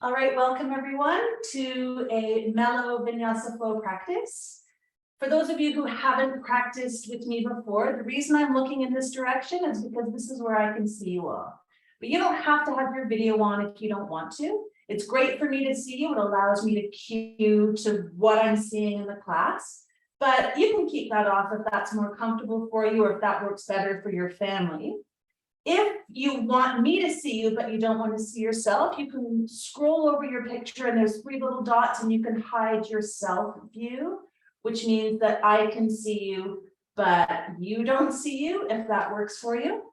All right, welcome everyone to a Mellow Vinyasa Flow practice. For those of you who haven't practiced with me before, the reason I'm looking in this direction is because this is where I can see you all. But you don't have to have your video on if you don't want to. It's great for me to see you. It allows me to cue to what I'm seeing in the class. But you can keep that off if that's more comfortable for you or if that works better for your family. If you want me to see you, but you don't want to see yourself, you can scroll over your picture and there's 3 little dots and you can hide your self view, which means that I can see you, but you don't see you, if that works for you.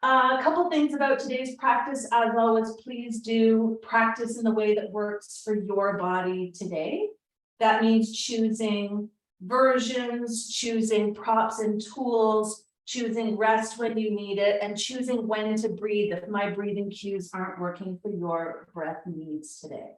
A couple things about today's practice. As always, please do practice in the way that works for your body today. That means choosing versions, choosing props and tools, choosing rest when you need it, and choosing when to breathe if my breathing cues aren't working for your breath needs today.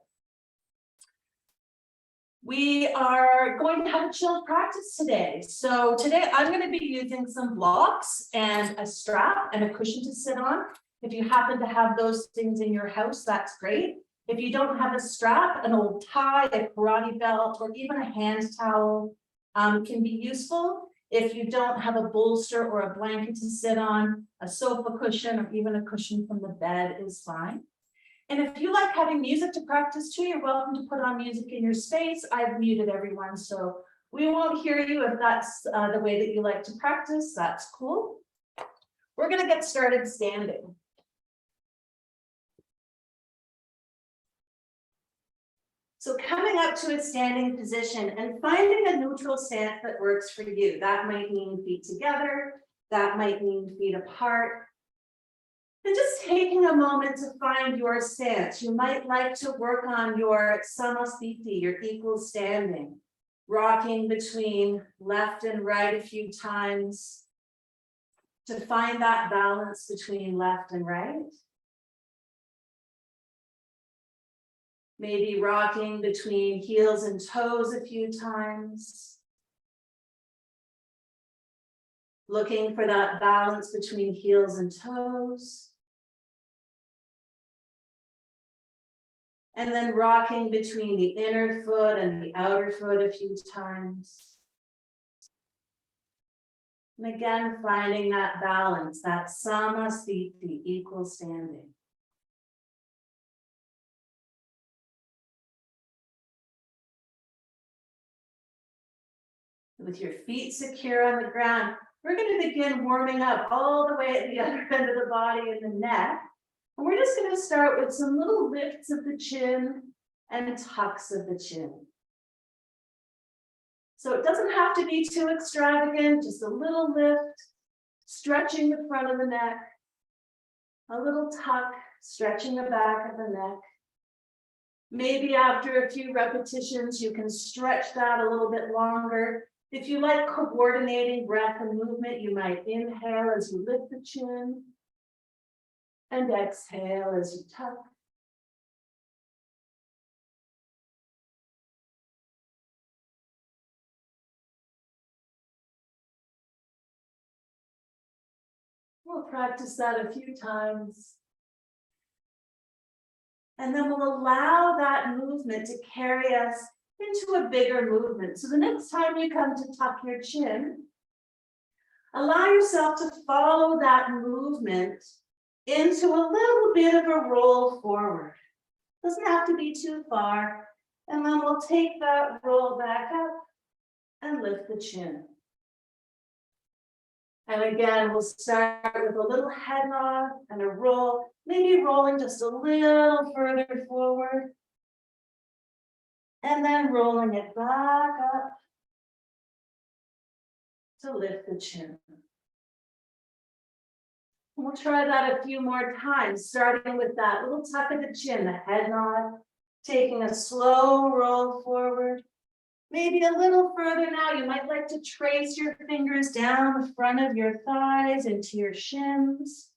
We are going to have a chilled practice today. So today I'm going to be using some blocks and a strap and a cushion to sit on. If you happen to have those things in your house, that's great. If you don't have a strap, an old tie, a karate belt, or even a hand towel can be useful. If you don't have a bolster or a blanket to sit on, a sofa cushion or even a cushion from the bed is fine. And if you like having music to practice too, you're welcome to put on music in your space. I've muted everyone, so we won't hear you if that's the way that you like to practice. That's cool. We're going to get started standing. So coming up to a standing position and finding a neutral stance that works for you. That might mean feet together. That might mean feet apart. And just taking a moment to find your stance. You might like to work on your samasthiti, your equal standing, rocking between left and right a few times to find that balance between left and right. Maybe rocking between heels and toes a few times. Looking for that balance between heels and toes. And then rocking between the inner foot and the outer foot a few times. And again, finding that balance, that samasthiti, equal standing. With your feet secure on the ground, we're going to begin warming up all the way at the other end of the body and the neck. And we're just going to start with some little lifts of the chin and tucks of the chin. So it doesn't have to be too extravagant, just a little lift, stretching the front of the neck, a little tuck, stretching the back of the neck. Maybe after a few repetitions, you can stretch that a little bit longer. If you like coordinating breath and movement, you might inhale as you lift the chin and exhale as you tuck. We'll practice that a few times. And then we'll allow that movement to carry us into a bigger movement. So the next time you come to tuck your chin, allow yourself to follow that movement into a little bit of a roll forward. Doesn't have to be too far. And then we'll take that roll back up and lift the chin. And again, we'll start with a little head nod and a roll, maybe rolling just a little further forward. And then rolling it back up to lift the chin. We'll try that a few more times, starting with that little tuck of the chin, the head nod, taking a slow roll forward. Maybe a little further now, you might like to trace your fingers down the front of your thighs into your shins.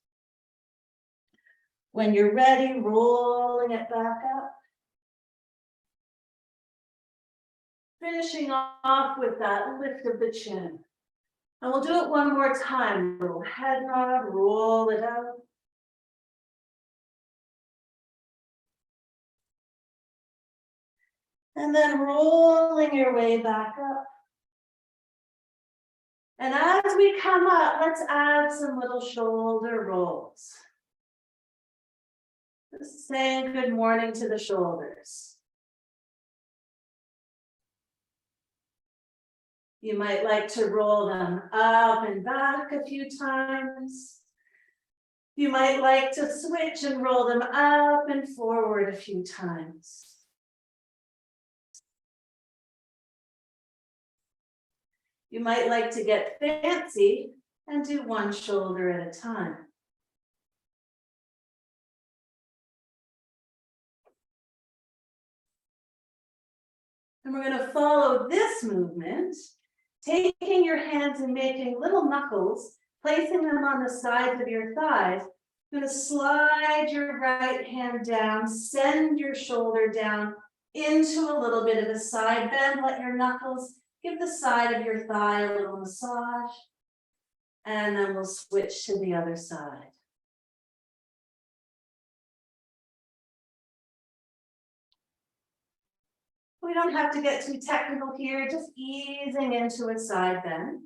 When you're ready, rolling it back up. Finishing off with that lift of the chin. And we'll do it one more time. Little head nod, roll it out. And then rolling your way back up. And as we come up, let's add some little shoulder rolls. Just saying good morning to the shoulders. You might like to roll them up and back a few times. You might like to switch and roll them up and forward a few times. You might like to get fancy and do one shoulder at a time. And we're going to follow this movement, taking your hands and making little knuckles, placing them on the sides of your thighs. You're going to slide your right hand down, send your shoulder down into a little bit of a side bend. Let your knuckles give the side of your thigh a little massage. And then we'll switch to the other side. We don't have to get too technical here, just easing into a side bend.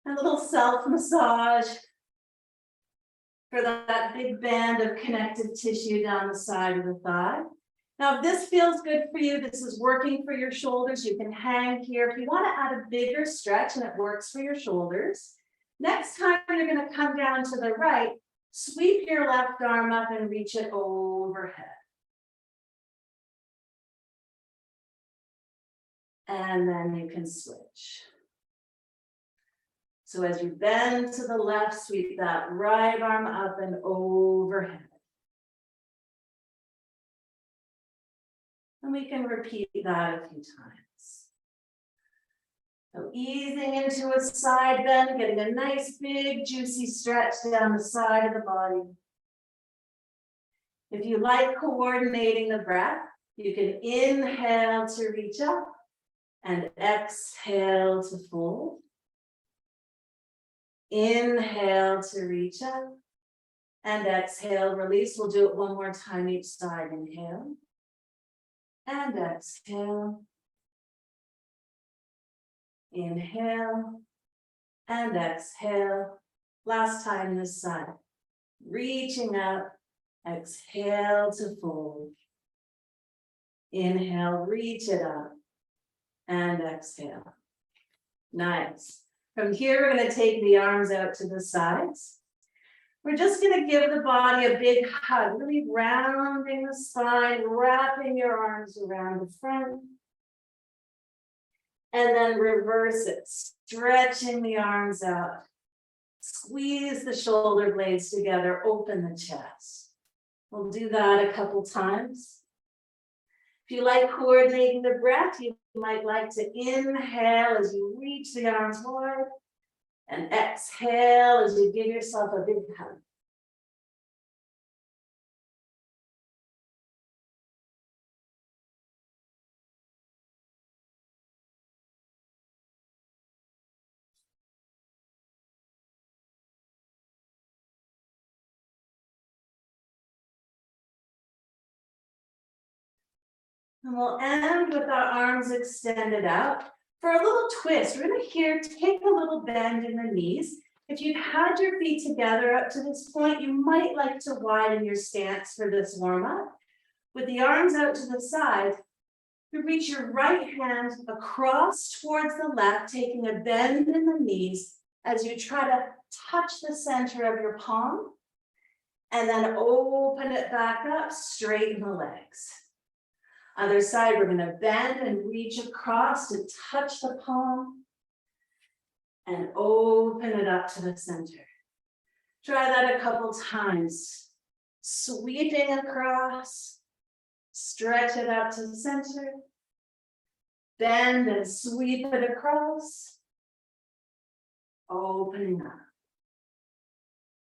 A little self-massage for that big band of connective tissue down the side of the thigh. Now, if this feels good for you, this is working for your shoulders, you can hang here. If you want to add a bigger stretch and it works for your shoulders, next time you're going to come down to the right, sweep your left arm up and reach it overhead. And then you can switch. So as you bend to the left, sweep that right arm up and overhead. And we can repeat that a few times. So easing into a side bend, getting a nice big juicy stretch down the side of the body. If you like coordinating the breath, you can inhale to reach up and exhale to fold. Inhale to reach up and exhale, release. We'll do it one more time each side. Inhale and exhale. Inhale and exhale. Last time this side. Reaching up, exhale to fold. Inhale, reach it up and exhale. Nice. From here, we're going to take the arms out to the sides. We're just going to give the body a big hug, really rounding the spine, wrapping your arms around the front. And then reverse it, stretching the arms out. Squeeze the shoulder blades together, open the chest. We'll do that a couple times. If you like coordinating the breath, you might like to inhale as you reach the arms wide and exhale as you give yourself a big hug. And we'll end with our arms extended out. For a little twist, we're going to here take a little bend in the knees. If you've had your feet together up to this point, you might like to widen your stance for this warm-up. With the arms out to the side, you reach your right hand across towards the left, taking a bend in the knees as you try to touch the center of your palm. And then open it back up, straighten the legs. Other side, we're going to bend and reach across to touch the palm and open it up to the center. Try that a couple times. Sweeping across, stretch it out to the center, bend and sweep it across, opening up.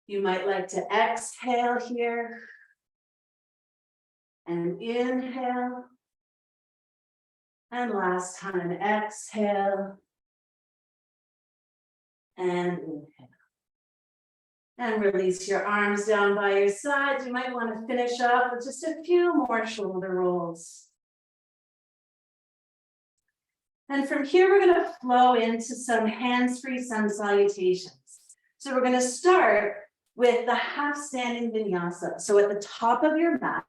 You might like to exhale here and inhale. And last time, exhale and inhale. And release your arms down by your sides. You might want to finish up with just a few more shoulder rolls. And from here, we're going to flow into some hands-free sun salutations. So we're going to start with the half standing vinyasa. So at the top of your mat,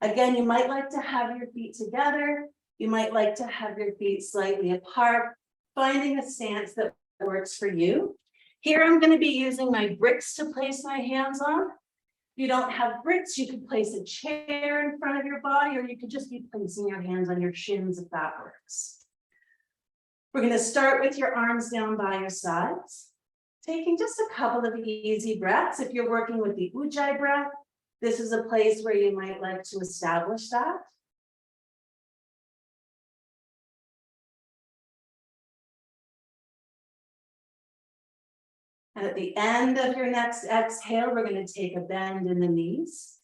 again, you might like to have your feet together. You might like to have your feet slightly apart, finding a stance that works for you. Here, I'm going to be using my bricks to place my hands on. If you don't have bricks, you could place a chair in front of your body, or you could just be placing your hands on your shins if that works. We're going to start with your arms down by your sides, taking just a couple of easy breaths. If you're working with the Ujjayi breath, this is a place where you might like to establish that. And at the end of your next exhale, we're going to take a bend in the knees.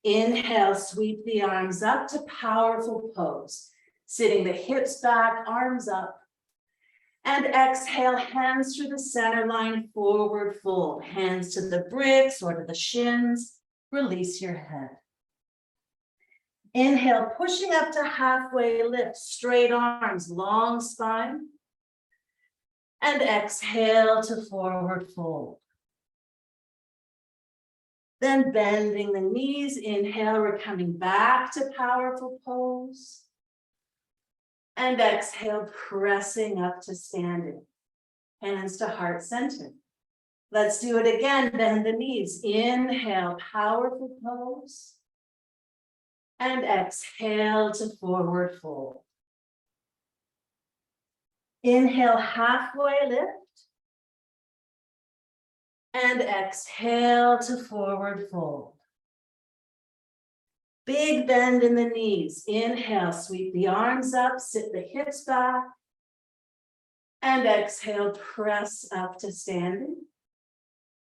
Inhale, sweep the arms up to powerful pose, sitting the hips back, arms up. And exhale, hands through the center line, forward fold. Hands to the bricks or to the shins. Release your head. Inhale, pushing up to halfway lift, straight arms, long spine. And exhale to forward fold. Then bending the knees, inhale, we're coming back to powerful pose. And exhale, pressing up to standing. Hands to heart center. Let's do it again, bend the knees. Inhale, powerful pose. And exhale to forward fold. Inhale, halfway lift. And exhale to forward fold. Big bend in the knees. Inhale, sweep the arms up, sit the hips back. And exhale, press up to standing.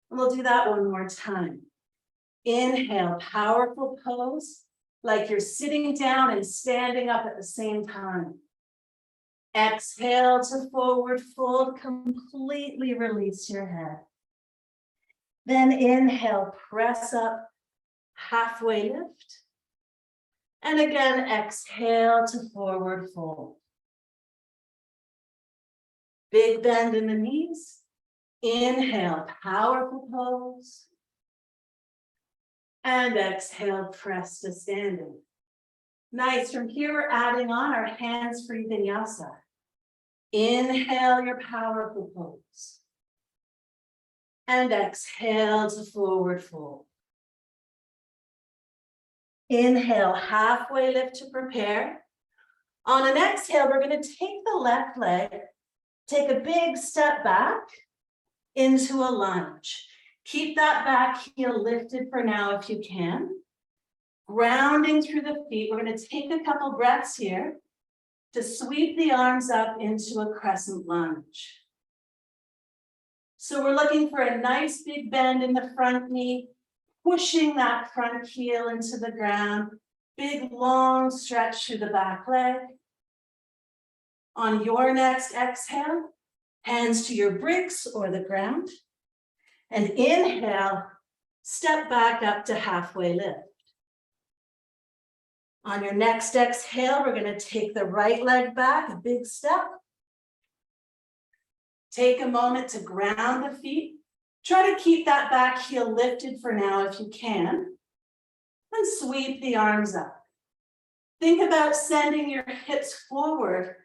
And we'll do that one more time. Inhale, powerful pose, like you're sitting down and standing up at the same time. Exhale to forward fold, completely release your head. Then inhale, press up, halfway lift. And again, exhale to forward fold. Big bend in the knees. Inhale, powerful pose. And exhale, press to standing. Nice. From here, we're adding on our hands-free vinyasa. Inhale your powerful pose. And exhale to forward fold. Inhale, halfway lift to prepare. On an exhale, we're going to take the left leg, take a big step back into a lunge. Keep that back heel lifted for now if you can. Grounding through the feet, we're going to take a couple breaths here to sweep the arms up into a crescent lunge. So we're looking for a nice big bend in the front knee, pushing that front heel into the ground, big long stretch through the back leg. On your next exhale, hands to your bricks or the ground. And inhale, step back up to halfway lift. On your next exhale, we're going to take the right leg back, a big step. Take a moment to ground the feet. Try to keep that back heel lifted for now if you can. And sweep the arms up. Think about sending your hips forward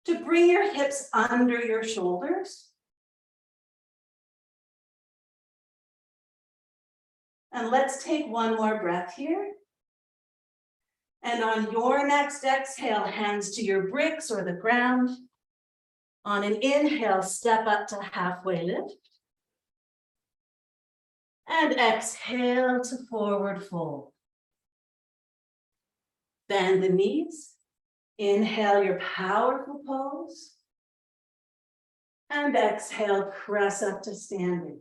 to bring your hips under your shoulders. And let's take one more breath here. And on your next exhale, hands to your bricks or the ground. On an inhale, step up to halfway lift. And exhale to forward fold. Bend the knees. Inhale your powerful pose. And exhale, press up to standing.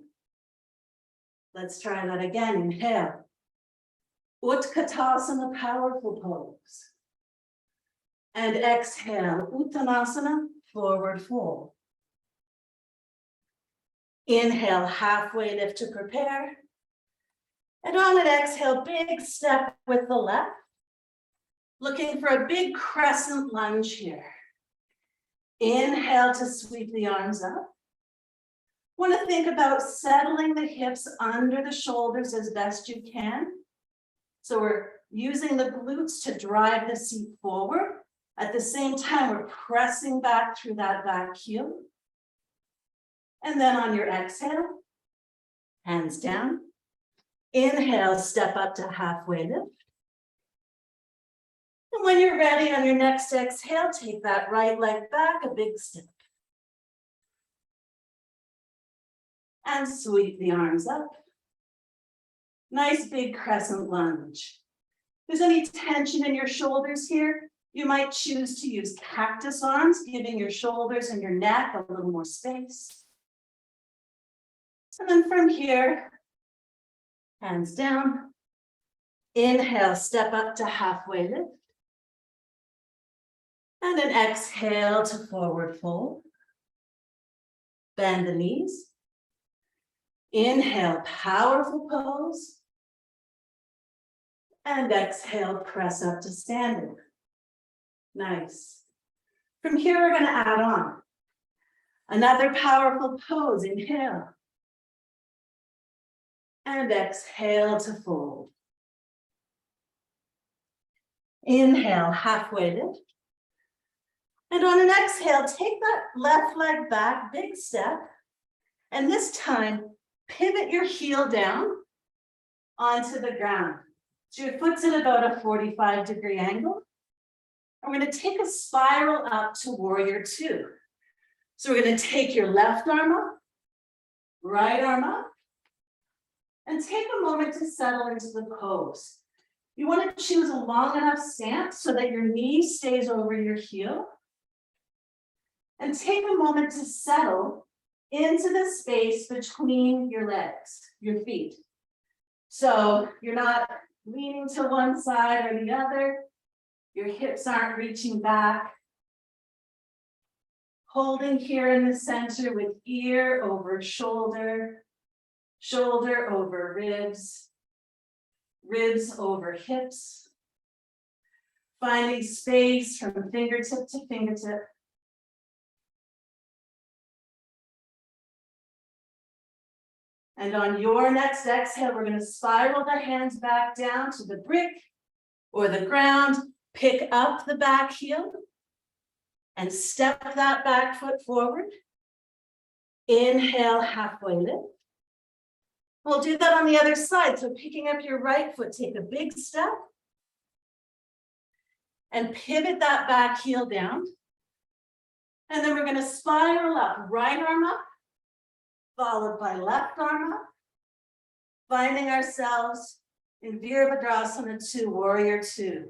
Let's try that again. Inhale. Utkatasana, powerful pose. And exhale, Uttanasana, forward fold. Inhale, halfway lift to prepare. And on an exhale, big step with the left. Looking for a big crescent lunge here. Inhale to sweep the arms up. Want to think about settling the hips under the shoulders as best you can. So we're using the glutes to drive the seat forward. At the same time, we're pressing back through that back heel. And then on your exhale, hands down. Inhale, step up to halfway lift. And when you're ready on your next exhale, take that right leg back, a big step. And sweep the arms up. Nice big crescent lunge. If there's any tension in your shoulders here, you might choose to use cactus arms, giving your shoulders and your neck a little more space. And then from here, hands down. Inhale, step up to halfway lift. And an exhale to forward fold. Bend the knees. Inhale, powerful pose. And exhale, press up to standing. Nice. From here, we're going to add on another powerful pose. Inhale. And exhale to fold. Inhale, halfway lift. And on an exhale, take that left leg back, big step. And this time, pivot your heel down onto the ground. So your foot's at about a 45-degree angle. And we're going to take a spiral up to warrior two. So we're going to take your left arm up, right arm up, and take a moment to settle into the pose. You want to choose a long enough stance so that your knee stays over your heel. And take a moment to settle into the space between your legs, your feet. So you're not leaning to one side or the other. Your hips aren't reaching back. Holding here in the center with ear over shoulder, shoulder over ribs, ribs over hips. Finding space from fingertip to fingertip. And on your next exhale, we're going to spiral the hands back down to the brick or the ground. Pick up the back heel and step that back foot forward. Inhale, halfway lift. We'll do that on the other side. So picking up your right foot, take a big step and pivot that back heel down. And then we're going to spiral up, right arm up, followed by left arm up, finding ourselves in Virabhadrasana 2, warrior two.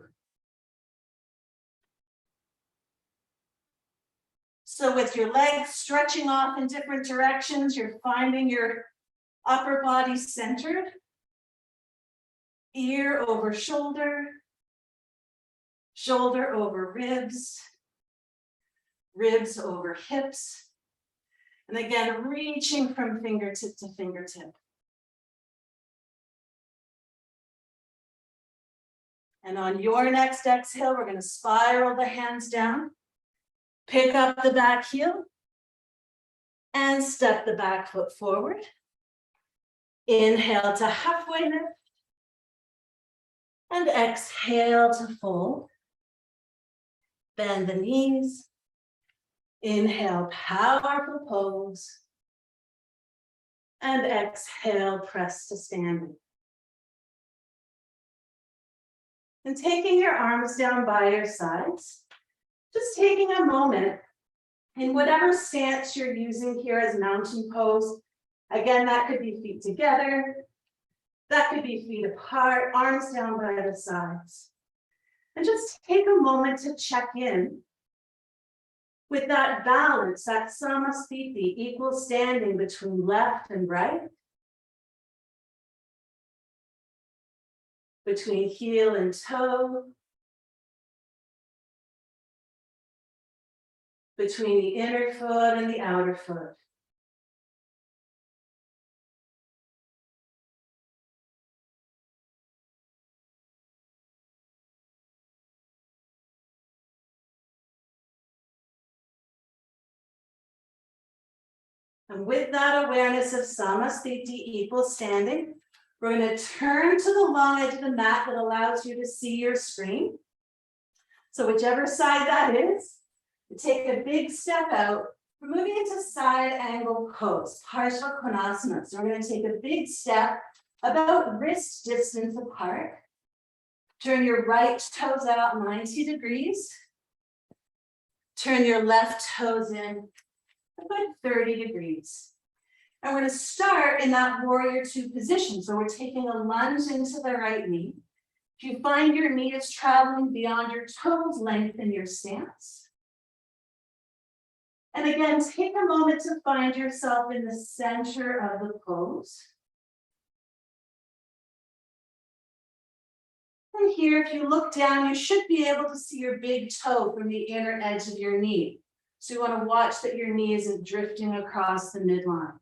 So with your legs stretching off in different directions, you're finding your upper body centered, ear over shoulder, shoulder over ribs, ribs over hips. And again, reaching from fingertip to fingertip. And on your next exhale, we're going to spiral the hands down, pick up the back heel, and step the back foot forward. Inhale to halfway lift. And exhale to fold. Bend the knees. Inhale, powerful pose. And exhale, press to standing. And taking your arms down by your sides, just taking a moment in whatever stance you're using here as mountain pose. Again, that could be feet together. That could be feet apart, arms down by the sides. And just take a moment to check in with that balance, that samasthiti, equal standing between left and right, between heel and toe, between the inner foot and the outer foot. And with that awareness of samasthiti, equal standing, we're going to turn to the long edge of the mat that allows you to see your screen. So whichever side that is, take a big step out. We're moving into side angle pose, Parsva Konasana. So we're going to take a big step about wrist distance apart. Turn your right toes out 90 degrees. Turn your left toes in about 30 degrees. And we're going to start in that warrior two position. So we're taking a lunge into the right knee. If you find your knee is traveling beyond your toes, lengthen your stance. And again, take a moment to find yourself in the center of the pose. And here, if you look down, you should be able to see your big toe from the inner edge of your knee. So you want to watch that your knee isn't drifting across the midline.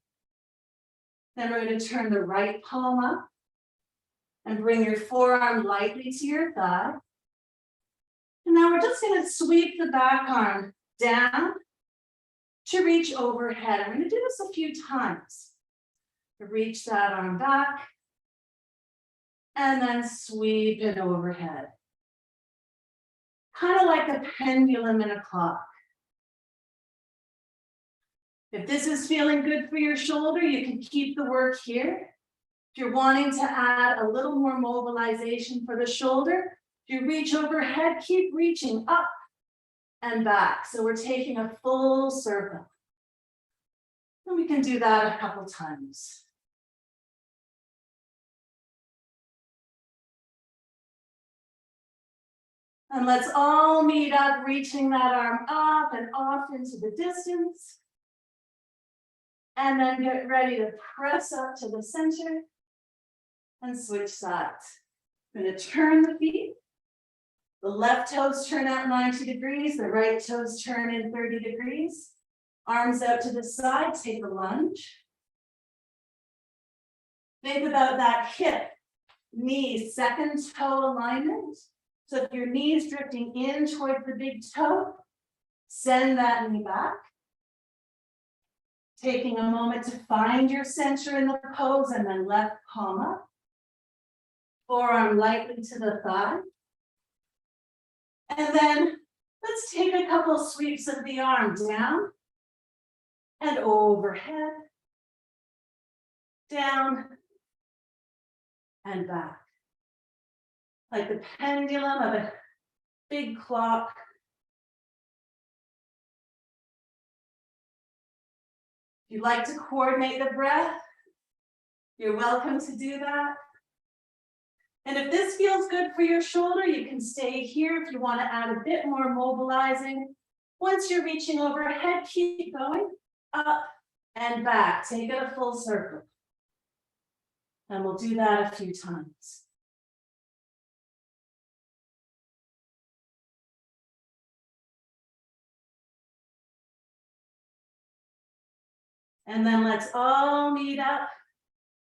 Then we're going to turn the right palm up and bring your forearm lightly to your thigh. And now we're just going to sweep the back arm down to reach overhead. I'm going to do this a few times. Reach that arm back and then sweep it overhead. Kind of like a pendulum in a clock. If this is feeling good for your shoulder, you can keep the work here. If you're wanting to add a little more mobilization for the shoulder, if you reach overhead, keep reaching up and back. So we're taking a full circle. And we can do that a couple times. And let's all meet up, reaching that arm up and off into the distance. And then get ready to press up to the center and switch sides. I'm going to turn the feet. The left toes turn out 90 degrees, the right toes turn in 30 degrees. Arms out to the side, take a lunge. Think about that hip, knee, second toe alignment. So if your knee is drifting in towards the big toe, send that knee back. Taking a moment to find your center in the pose and then left palm up. Forearm lightly to the thigh. And then let's take a couple sweeps of the arm down and overhead, down and back. Like the pendulum of a big clock. If you'd like to coordinate the breath, you're welcome to do that. And if this feels good for your shoulder, you can stay here if you want to add a bit more mobilizing. Once you're reaching overhead, keep going up and back. Take it a full circle. And we'll do that a few times. And then let's all meet up.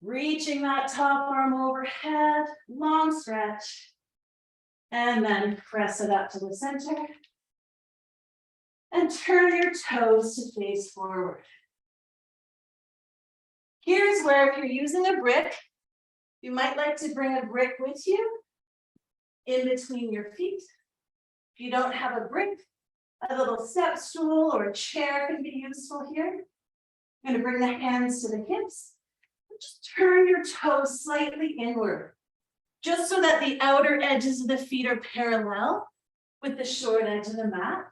Reaching that top arm overhead, long stretch, and then press it up to the center. And turn your toes to face forward. Here's where if you're using a brick, you might like to bring a brick with you in between your feet. If you don't have a brick, a little step stool or a chair can be useful here. I'm going to bring the hands to the hips. Just turn your toes slightly inward, just so that the outer edges of the feet are parallel with the short edge of the mat.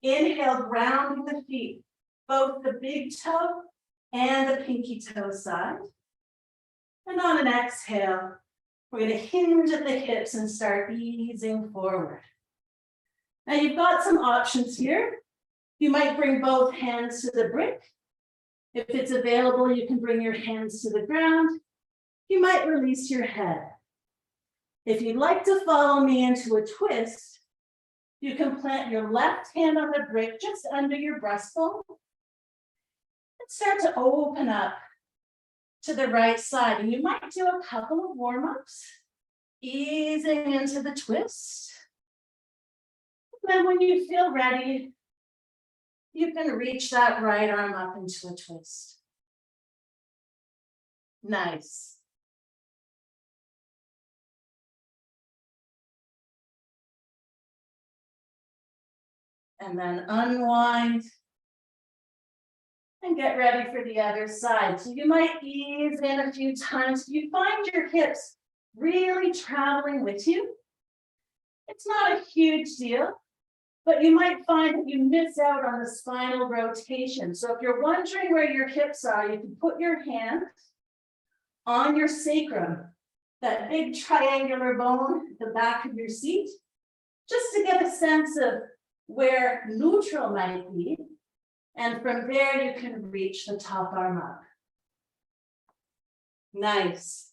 Inhale, grounding the feet, both the big toe and the pinky toe side. And on an exhale, we're going to hinge at the hips and start easing forward. Now you've got some options here. You might bring both hands to the brick. If it's available, you can bring your hands to the ground. You might release your head. If you'd like to follow me into a twist, you can plant your left hand on the brick just under your breastbone and start to open up to the right side. And you might do a couple of warm-ups, easing into the twist. And then when you feel ready, You can reach that right arm up into a twist. Nice. And then unwind. And get ready for the other side. So you might ease in a few times. You find your hips really traveling with you. It's not a huge deal, but you might find that you miss out on the spinal rotation. So if you're wondering where your hips are, you can put your hand on your sacrum, that big triangular bone at the back of your seat, just to get a sense of where neutral might be. And from there, you can reach the top arm up. Nice.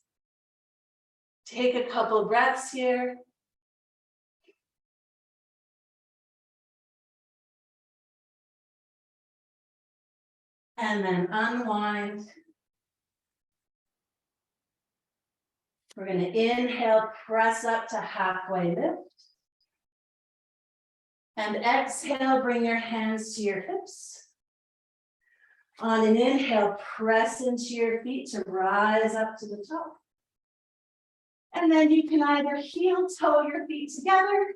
Take a couple breaths here. And then unwind. We're going to inhale, press up to halfway lift. And exhale, bring your hands to your hips. On an inhale, press into your feet to rise up to the top. And then you can either heel toe your feet together,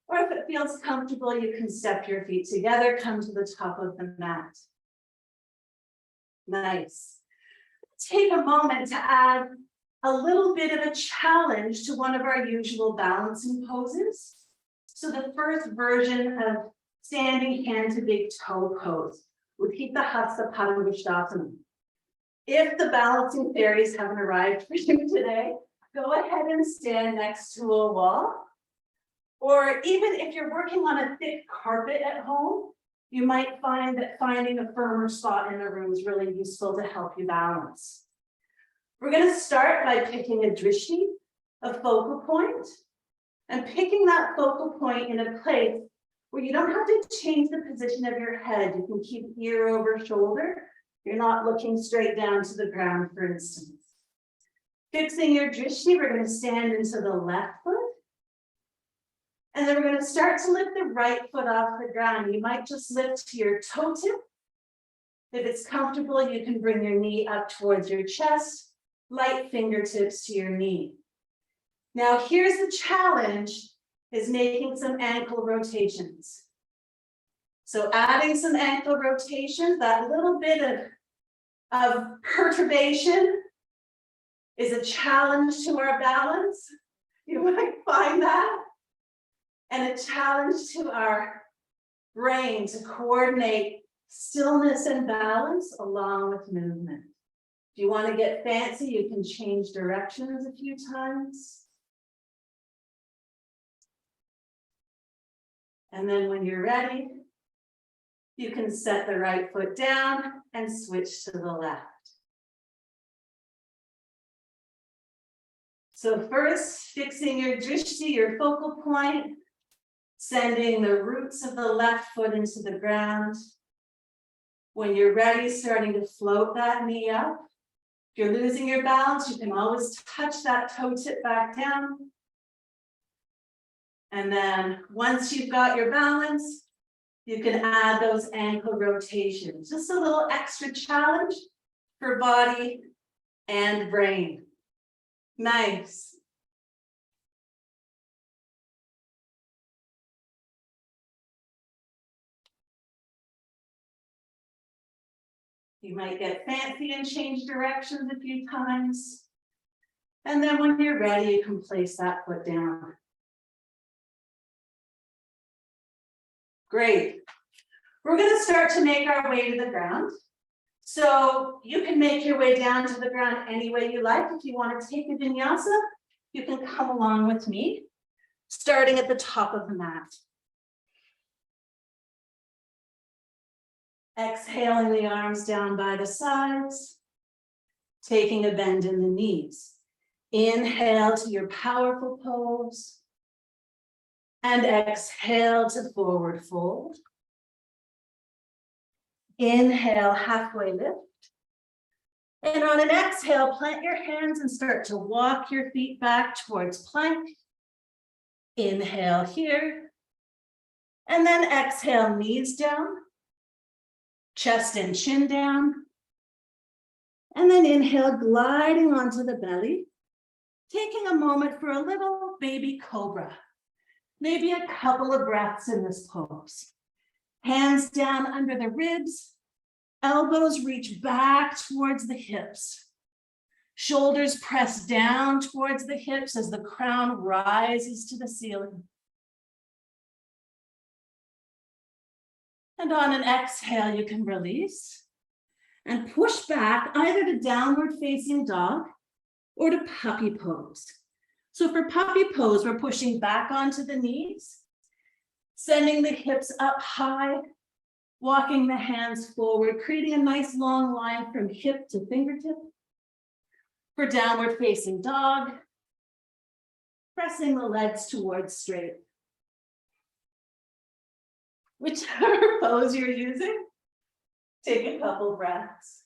or if it feels comfortable, you can step your feet together, come to the top of the mat. Nice. Take a moment to add a little bit of a challenge to one of our usual balancing poses. So the first version of standing hand to big toe pose would keep the Hasta Padangusthasana. If the balancing fairies haven't arrived for you today, go ahead and stand next to a wall. Or even if you're working on a thick carpet at home, you might find that finding a firmer spot in the room is really useful to help you balance. We're going to start by picking a drishti, a focal point, and picking that focal point in a place where you don't have to change the position of your head. You can keep ear over shoulder. You're not looking straight down to the ground, for instance. Fixing your drishti, we're going to stand into the left foot. And then we're going to start to lift the right foot off the ground. You might just lift to your toe tip. If it's comfortable, you can bring your knee up towards your chest, light fingertips to your knee. Now, here's the challenge, is making some ankle rotations. So adding some ankle rotation, that little bit of perturbation is a challenge to our balance. You might find that. And a challenge to our brain to coordinate stillness and balance along with movement. If you want to get fancy, you can change directions a few times. And then when you're ready, you can set the right foot down and switch to the left. So first, fixing your drishti, your focal point, sending the roots of the left foot into the ground. When you're ready, starting to float that knee up. If you're losing your balance, you can always touch that toe tip back down. And then once you've got your balance, you can add those ankle rotations. Just a little extra challenge for body and brain. Nice. You might get fancy and change directions a few times. And then when you're ready, you can place that foot down. Great. We're going to start to make our way to the ground. So you can make your way down to the ground any way you like. If you want to take a vinyasa, you can come along with me, starting at the top of the mat. Exhaling the arms down by the sides, taking a bend in the knees. Inhale to your powerful pose. And exhale to forward fold. Inhale, halfway lift. And on an exhale, plant your hands and start to walk your feet back towards plank. Inhale here. And then exhale, knees down. Chest and chin down. And then inhale, gliding onto the belly, taking a moment for a little baby cobra. Maybe a couple of breaths in this pose. Hands down under the ribs, elbows reach back towards the hips. Shoulders press down towards the hips as the crown rises to the ceiling. And on an exhale, you can release and push back either to downward facing dog or to puppy pose. So for puppy pose, we're pushing back onto the knees, sending the hips up high, walking the hands forward, creating a nice long line from hip to fingertip. For downward facing dog, pressing the legs towards straight. Whichever pose you're using, take a couple breaths.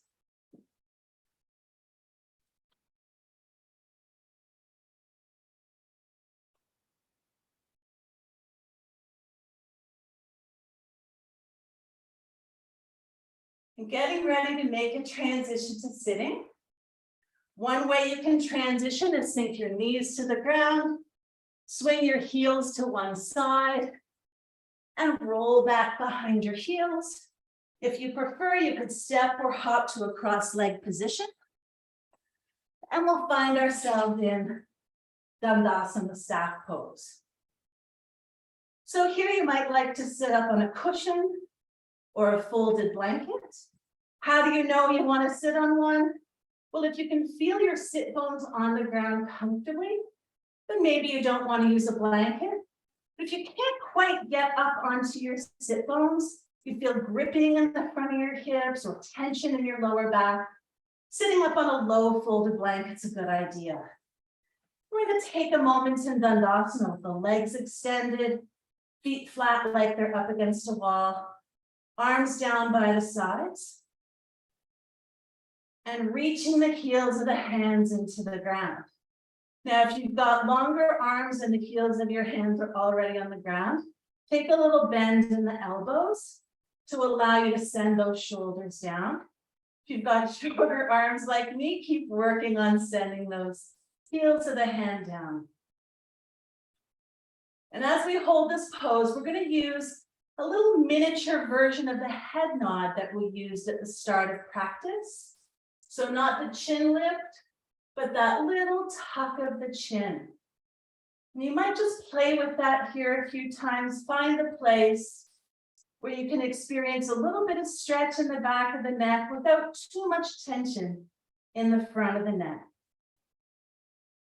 And getting ready to make a transition to sitting. One way you can transition is sink your knees to the ground, swing your heels to one side, and roll back behind your heels. If you prefer, you could step or hop to a cross-leg position. And we'll find ourselves in Dandasana staff pose. So here you might like to sit up on a cushion or a folded blanket. How do you know you want to sit on one? Well, if you can feel your sit bones on the ground comfortably, then maybe you don't want to use a blanket. But if you can't quite get up onto your sit bones, you feel gripping in the front of your hips or tension in your lower back, sitting up on a low folded blanket is a good idea. We're going to take a moment in Dandasana with the legs extended, feet flat like they're up against a wall, arms down by the sides, and reaching the heels of the hands into the ground. Now, if you've got longer arms and the heels of your hands are already on the ground, take a little bend in the elbows to allow you to send those shoulders down. If you've got shorter arms like me, keep working on sending those heels of the hand down. And as we hold this pose, we're going to use a little miniature version of the head nod that we used at the start of practice. So not the chin lift, but that little tuck of the chin. And you might just play with that here a few times. Find a place where you can experience a little bit of stretch in the back of the neck without too much tension in the front of the neck.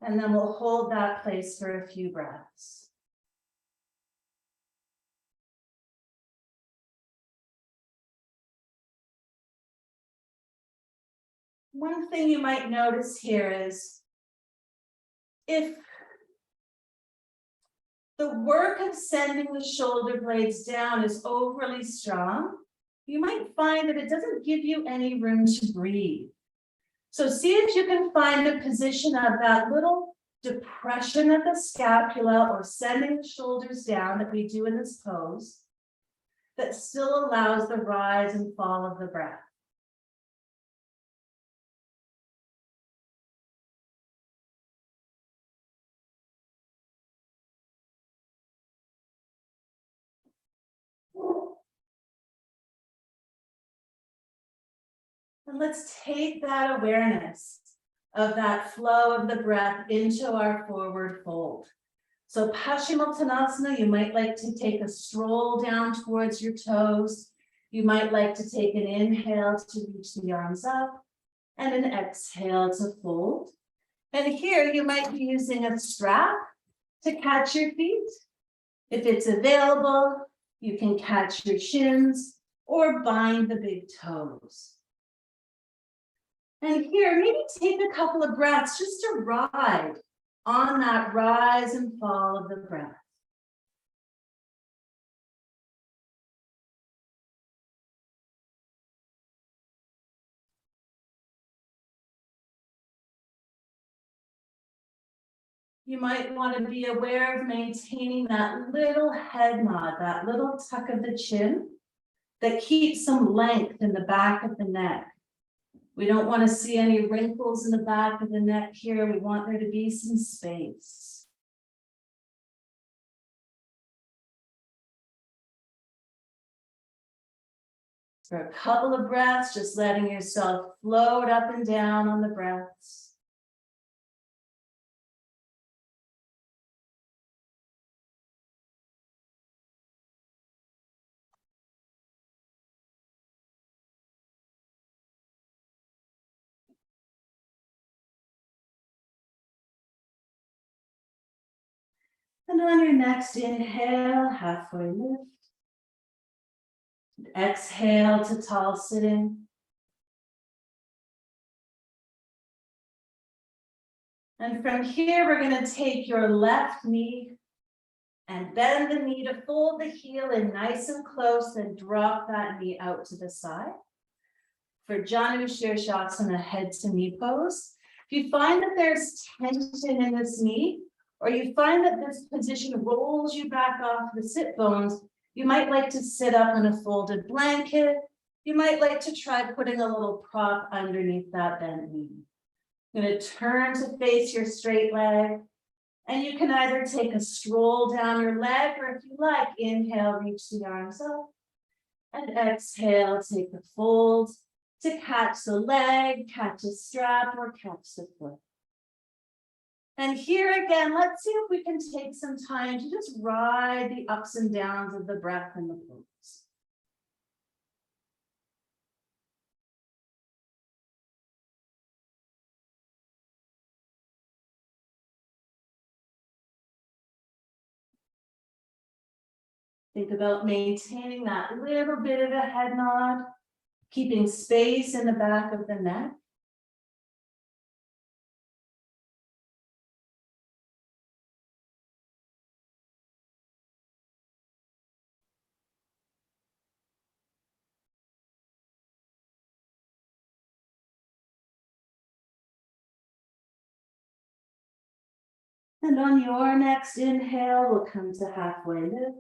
And then we'll hold that place for a few breaths. One thing you might notice here is if the work of sending the shoulder blades down is overly strong, you might find that it doesn't give you any room to breathe. So see if you can find a position of that little depression of the scapula or sending the shoulders down that we do in this pose that still allows the rise and fall of the breath. And let's take that awareness of that flow of the breath into our forward fold. So Paschimottanasana, you might like to take a stroll down towards your toes. You might like to take an inhale to reach the arms up and an exhale to fold. And here you might be using a strap to catch your feet. If it's available, you can catch your shins or bind the big toes. And here, maybe take a couple of breaths just to ride on that rise and fall of the breath. You might want to be aware of maintaining that little head nod, that little tuck of the chin that keeps some length in the back of the neck. We don't want to see any wrinkles in the back of the neck here. We want there to be some space. For a couple of breaths, just letting yourself float up and down on the breaths. And on your next inhale, halfway lift. Exhale to tall sitting. And from here, we're going to take your left knee and bend the knee to fold the heel in nice and close, and drop that knee out to the side. For Janu Shirshasana, head to knee pose. If you find that there's tension in this knee, or you find that this position rolls you back off the sit bones, you might like to sit up on a folded blanket. You might like to try putting a little prop underneath that bent knee. You're going to turn to face your straight leg, and you can either take a stroll down your leg, or if you like, inhale, reach the arms up, and exhale, take the fold to catch the leg, catch a strap, or catch the foot. And here again, let's see if we can take some time to just ride the ups and downs of the breath and the pose. Think about maintaining that little bit of a head nod, keeping space in the back of the neck. And on your next inhale, we'll come to halfway lift.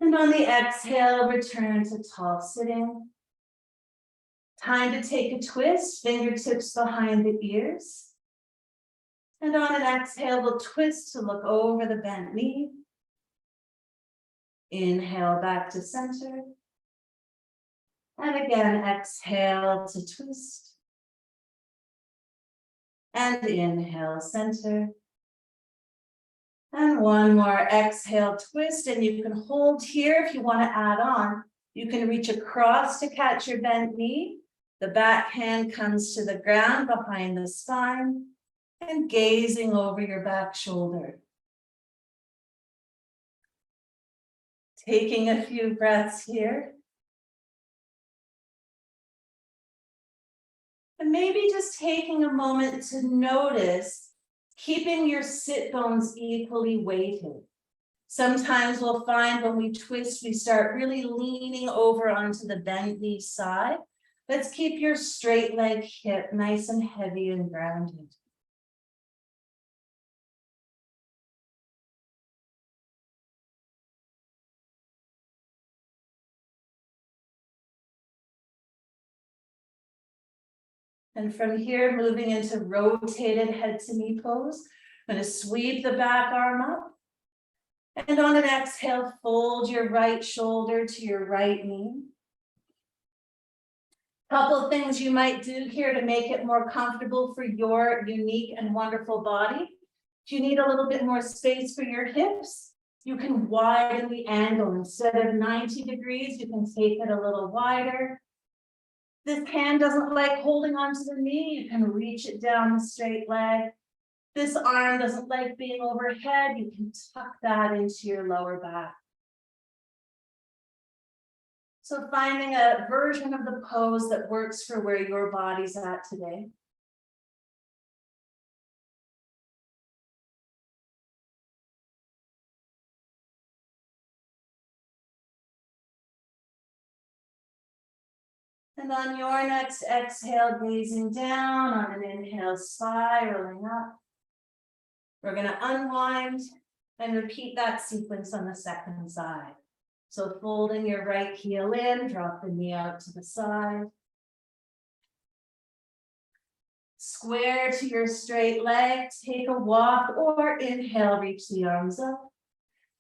And on the exhale, return to tall sitting. Time to take a twist, fingertips behind the ears. And on an exhale, we'll twist to look over the bent knee. Inhale back to center. And again, exhale to twist. And inhale, center. And one more exhale, twist, and you can hold here if you want to add on. You can reach across to catch your bent knee. The back hand comes to the ground behind the spine and gazing over your back shoulder. Taking a few breaths here. And maybe just taking a moment to notice keeping your sit bones equally weighted. Sometimes we'll find when we twist, we start really leaning over onto the bent knee side. Let's keep your straight leg hip nice and heavy and grounded. And from here, moving into rotated head to knee pose. I'm going to sweep the back arm up. And on an exhale, fold your right shoulder to your right knee. Couple of things you might do here to make it more comfortable for your unique and wonderful body. If you need a little bit more space for your hips, you can widen the angle. Instead of 90 degrees, you can take it a little wider. This hand doesn't like holding onto the knee, you can reach it down the straight leg. This arm doesn't like being overhead, you can tuck that into your lower back. So finding a version of the pose that works for where your body's at today. And on your next exhale, gazing down, on an inhale, spiraling up. We're going to unwind and repeat that sequence on the second side. So folding your right heel in, drop the knee out to the side. Square to your straight leg, take a walk, or inhale, reach the arms up,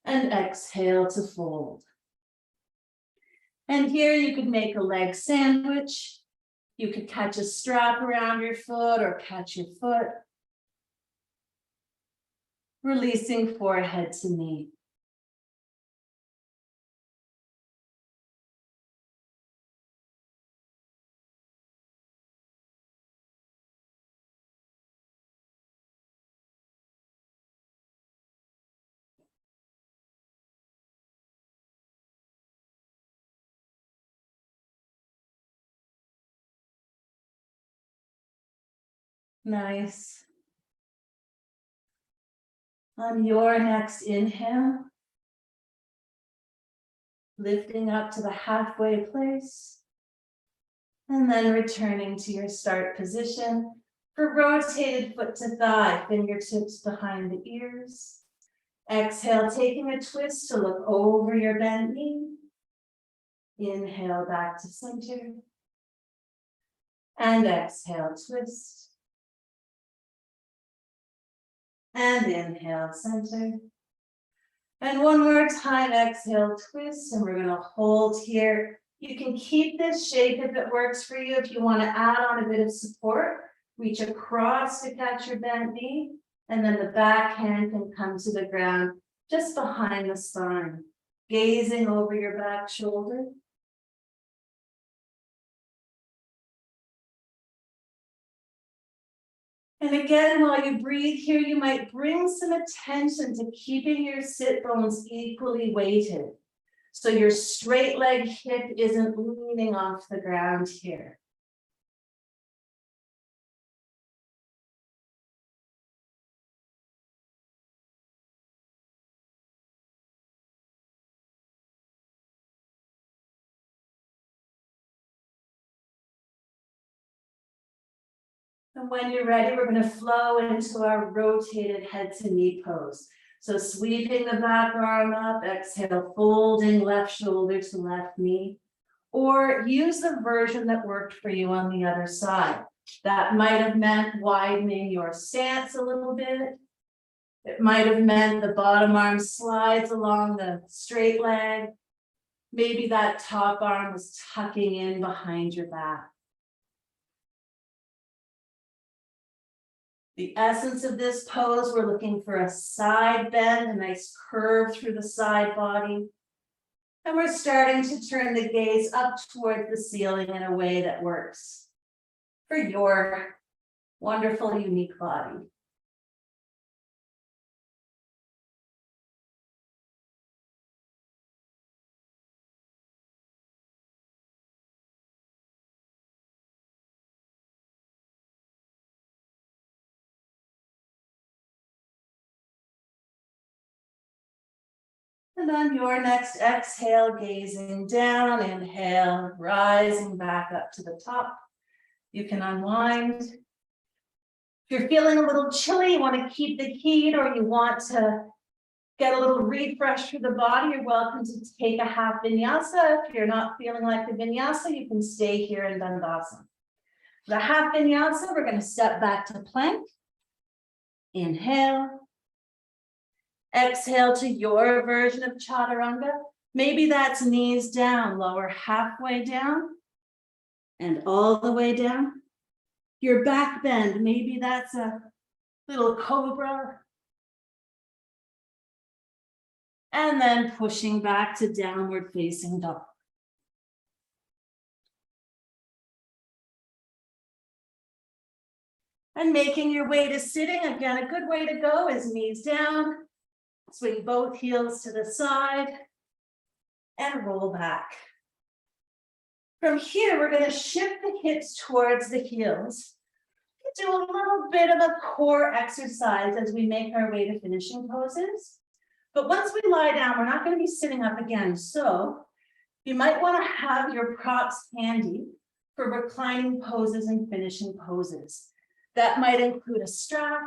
and exhale to fold. And here you could make a leg sandwich. You could catch a strap around your foot or catch your foot. Releasing forehead to knee. Nice. On your next inhale, lifting up to the halfway place, and then returning to your start position for rotated foot to thigh, fingertips behind the ears. Exhale, taking a twist to look over your bent knee. Inhale back to center. And exhale, twist. And inhale, center. And one more time, exhale, twist, and we're gonna hold here. You can keep this shape if it works for you. If you wanna add on a bit of support, reach across to catch your bent knee, and then the back hand can come to the ground just behind the spine, gazing over your back shoulder. And again, while you breathe here, you might bring some attention to keeping your sit bones equally weighted. So your straight leg hip isn't leaning off the ground here. And when you're ready, we're going to flow into our rotated head to knee pose. So sweeping the back arm up, exhale, folding left shoulder to left knee, or use the version that worked for you on the other side. That might have meant widening your stance a little bit. It might have meant the bottom arm slides along the straight leg. Maybe that top arm was tucking in behind your back. The essence of this pose, we're looking for a side bend, a nice curve through the side body. And we're starting to turn the gaze up toward the ceiling in a way that works for your wonderful, unique body. And on your next exhale, gazing down, inhale, rising back up to the top. You can unwind. If you're feeling a little chilly, you want to keep the heat, or you want to get a little refresh through the body, you're welcome to take a half vinyasa. If you're not feeling like the vinyasa, you can stay here in Dandasana. The half vinyasa, we're going to step back to plank. Inhale. Exhale to your version of chaturanga. Maybe that's knees down, lower halfway down, and all the way down. Your back bend, maybe that's a little cobra. And then pushing back to downward facing dog. And making your way to sitting. Again, a good way to go is knees down. Swing both heels to the side and roll back. From here, we're going to shift the hips towards the heels. Do a little bit of a core exercise as we make our way to finishing poses. But once we lie down, we're not going to be sitting up again. So you might want to have your props handy for reclining poses and finishing poses. That might include a strap.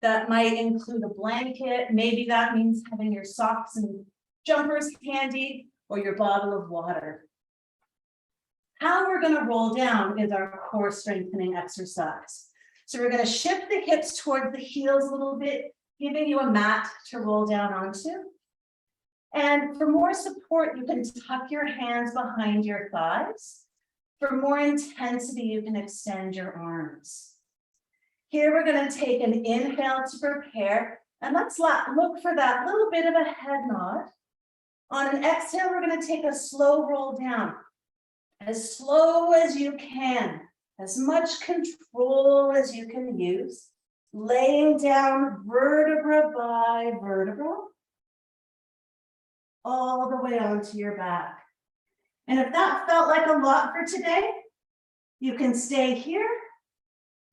That might include a blanket. Maybe that means having your socks and jumpers handy. or your bottle of water. How we're going to roll down is our core strengthening exercise. So we're going to shift the hips toward the heels a little bit, giving you a mat to roll down onto. And for more support, you can tuck your hands behind your thighs. For more intensity, you can extend your arms. Here we're going to take an inhale to prepare, and let's look for that little bit of a head nod. On an exhale, we're going to take a slow roll down, as slow as you can, as much control as you can use, laying down vertebra by vertebra, all the way onto your back. And if that felt like a lot for today, you can stay here.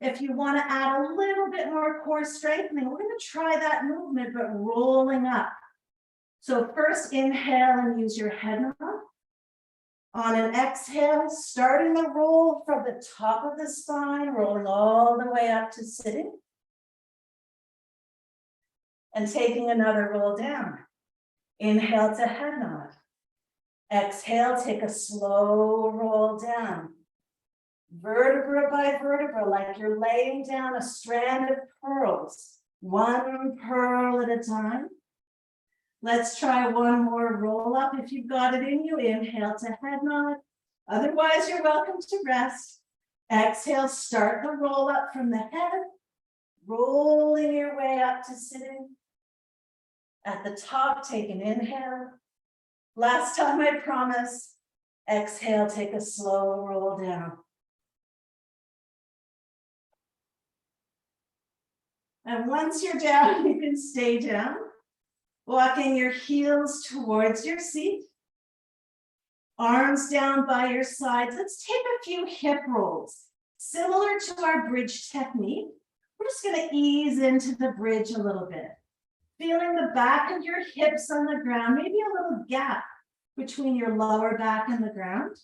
If you want to add a little bit more core strengthening, we're going to try that movement, but rolling up. So first inhale and use your head nod. On an exhale, starting the roll from the top of the spine, rolling all the way up to sitting. And taking another roll down. Inhale to head nod. Exhale, take a slow roll down. Vertebra by vertebra, like you're laying down a strand of pearls, one pearl at a time. Let's try one more roll up if you've got it in you. Inhale to head nod. Otherwise, you're welcome to rest. Exhale, start the roll up from the head, rolling your way up to sitting. At the top, take an inhale. Last time I promise, exhale, take a slow roll down. And once you're down, you can stay down, walking your heels towards your seat, arms down by your sides. Let's take a few hip rolls, similar to our bridge technique. We're just going to ease into the bridge a little bit, feeling the back of your hips on the ground, maybe a little gap between your lower back and the ground.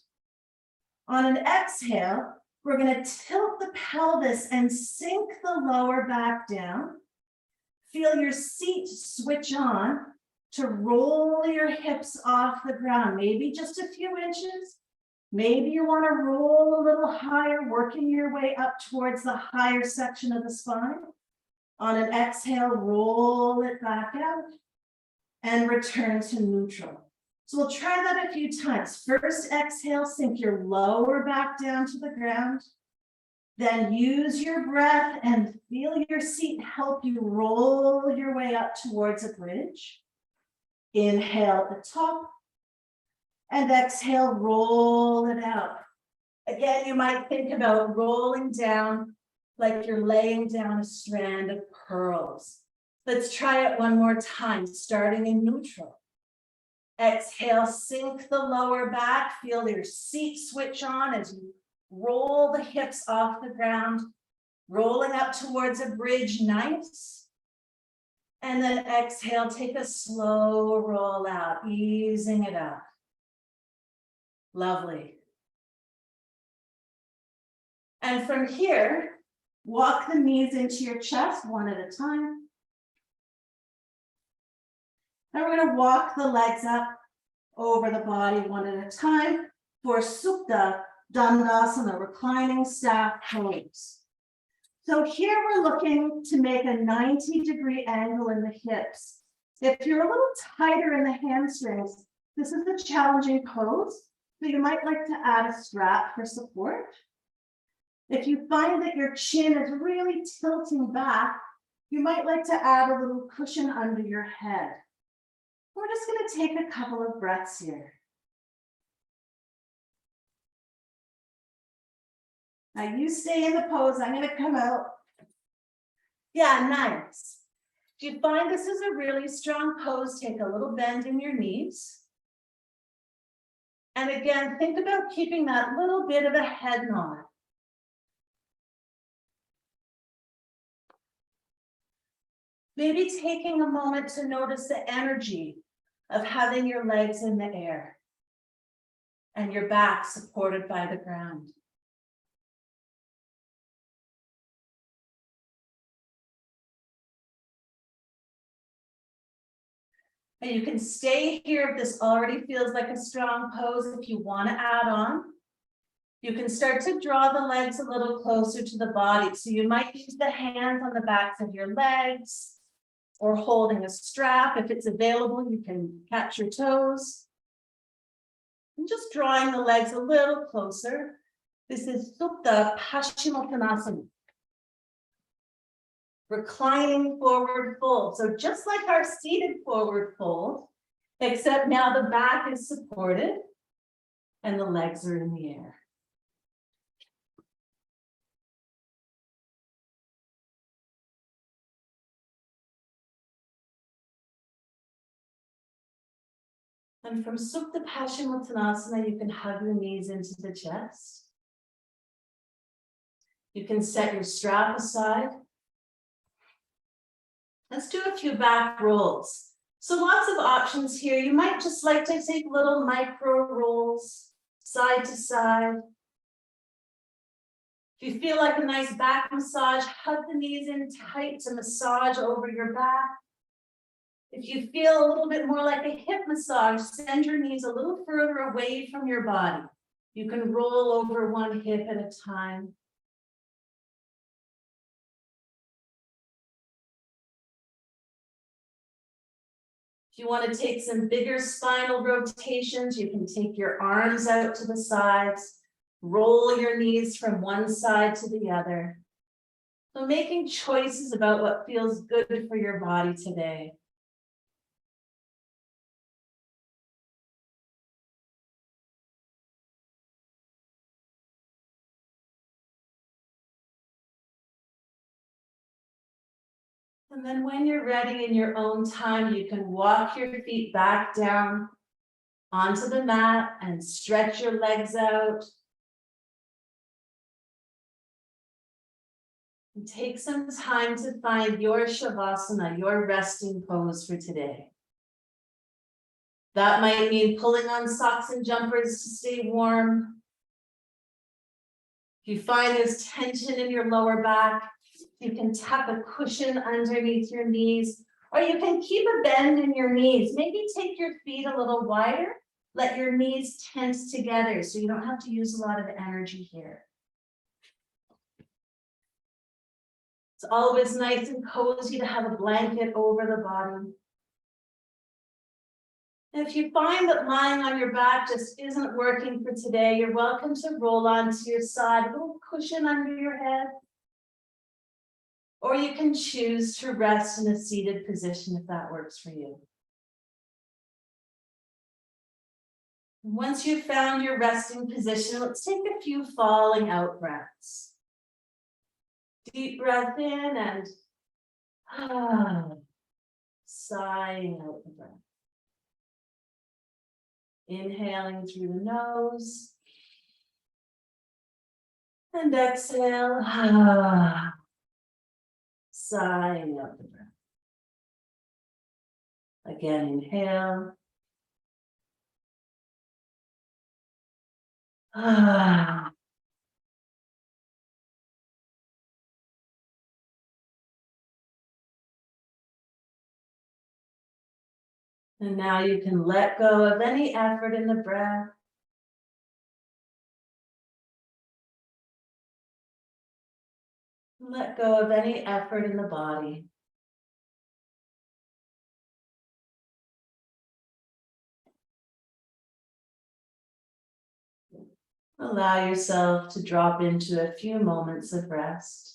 On an exhale, we're going to tilt the pelvis and sink the lower back down. Feel your seat switch on to roll your hips off the ground, maybe just a few inches. Maybe you want to roll a little higher, working your way up towards the higher section of the spine. On an exhale, roll it back out and return to neutral. So we'll try that a few times. First exhale, sink your lower back down to the ground. Then use your breath and feel your seat help you roll your way up towards a bridge. Inhale at the top and exhale, roll it out. Again, you might think about rolling down like you're laying down a strand of pearls. Let's try it one more time, starting in neutral. Exhale, sink the lower back, feel your seat switch on as you roll the hips off the ground, rolling up towards a bridge, nice. And then exhale, take a slow roll out, easing it out. Lovely. And from here, walk the knees into your chest one at a time. And we're going to walk the legs up over the body one at a time for Supta Dandasana, reclining staff pose. So here we're looking to make a 90-degree angle in the hips. If you're a little tighter in the hamstrings, this is a challenging pose, so you might like to add a strap for support. If you find that your chin is really tilting back, you might like to add a little cushion under your head. We're just going to take a couple of breaths here. Now you stay in the pose. I'm going to come out. Yeah, nice. If you find this is a really strong pose, take a little bend in your knees. And again, think about keeping that little bit of a head nod. Maybe taking a moment to notice the energy of having your legs in the air and your back supported by the ground. And you can stay here if this already feels like a strong pose. If you want to add on, you can start to draw the legs a little closer to the body. So you might use the hands on the backs of your legs or holding a strap. If it's available, you can catch your toes. And just drawing the legs a little closer. This is Supta Paschimottanasana. Reclining forward fold. So just like our seated forward fold, except now the back is supported and the legs are in the air. And from Supta Paschimottanasana, you can hug the knees into the chest. You can set your strap aside. Let's do a few back rolls. So lots of options here. You might just like to take little micro rolls side to side. If you feel like a nice back massage, hug the knees in tight to massage over your back. If you feel a little bit more like a hip massage, send your knees a little further away from your body. You can roll over one hip at a time. If you want to take some bigger spinal rotations, you can take your arms out to the sides, roll your knees from one side to the other. So making choices about what feels good for your body today. And then when you're ready in your own time, you can walk your feet back down onto the mat and stretch your legs out. And take some time to find your Shavasana, your resting pose for today. That might mean pulling on socks and jumpers to stay warm. If you find there's tension in your lower back, you can tuck a cushion underneath your knees, or you can keep a bend in your knees. Maybe take your feet a little wider. Let your knees tense together so you don't have to use a lot of energy here. It's always nice and cozy to have a blanket over the body. And if you find that lying on your back just isn't working for today, you're welcome to roll onto your side, a little cushion under your head. Or you can choose to rest in a seated position if that works for you. Once you've found your resting position, let's take a few falling out breaths. Deep breath in and sighing out the breath. Inhaling through the nose. And exhale. Sighing out the breath. Again, inhale. And now you can let go of any effort in the breath. Let go of any effort in the body. Allow yourself to drop into a few moments of rest.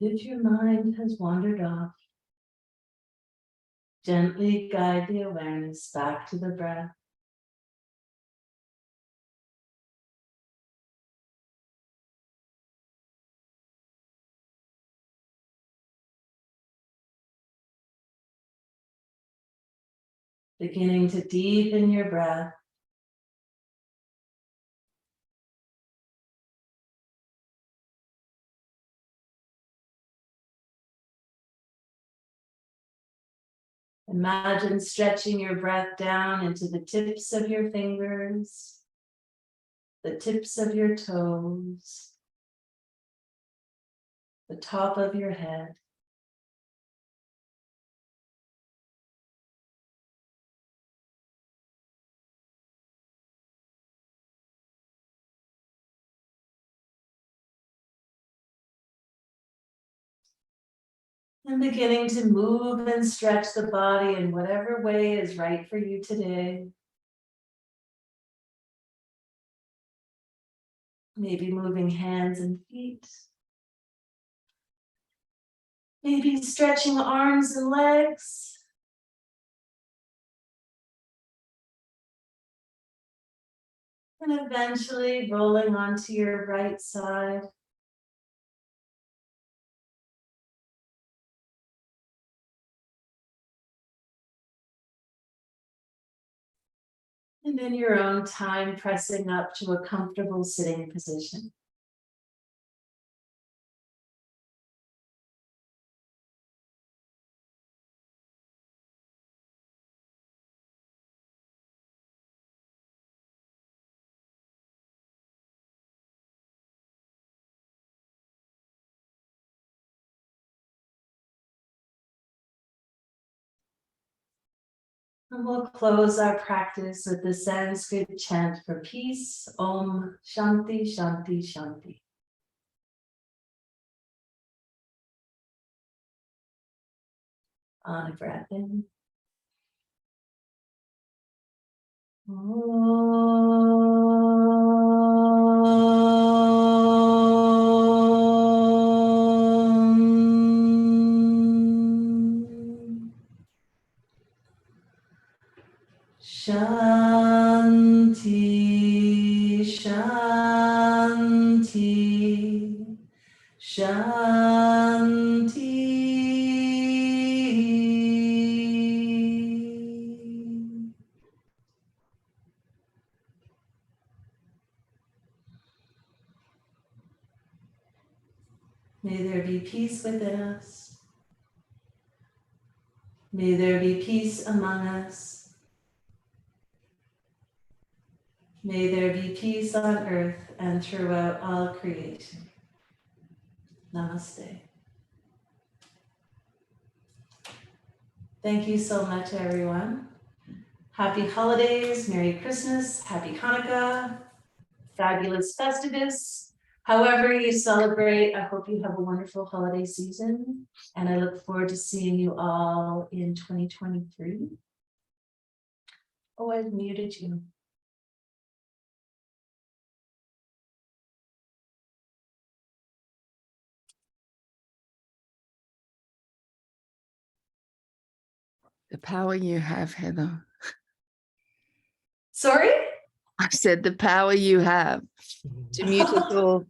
If your mind has wandered off, gently guide the awareness back to the breath. Beginning to deepen your breath. Imagine stretching your breath down into the tips of your fingers, the tips of your toes, the top of your head. And beginning to move and stretch the body in whatever way is right for you today. Maybe moving hands and feet. Maybe stretching arms and legs. And eventually rolling onto your right side. And in your own time, pressing up to a comfortable sitting position. And we'll close our practice with the Sanskrit chant for peace, Om Shanti Shanti Shanti. On a breath in. Shanti, Shanti, Shanti. May there be peace within us. May there be peace among us. May there be peace on earth and throughout all creation. Namaste. Thank you so much, everyone. Happy holidays, Merry Christmas, Happy Hanukkah, fabulous Festivus. However you celebrate, I hope you have a wonderful holiday season, and I look forward to seeing you all in 2023. Oh, I've muted you. The power you have, Heather. Sorry? I said the power you have to mute us all.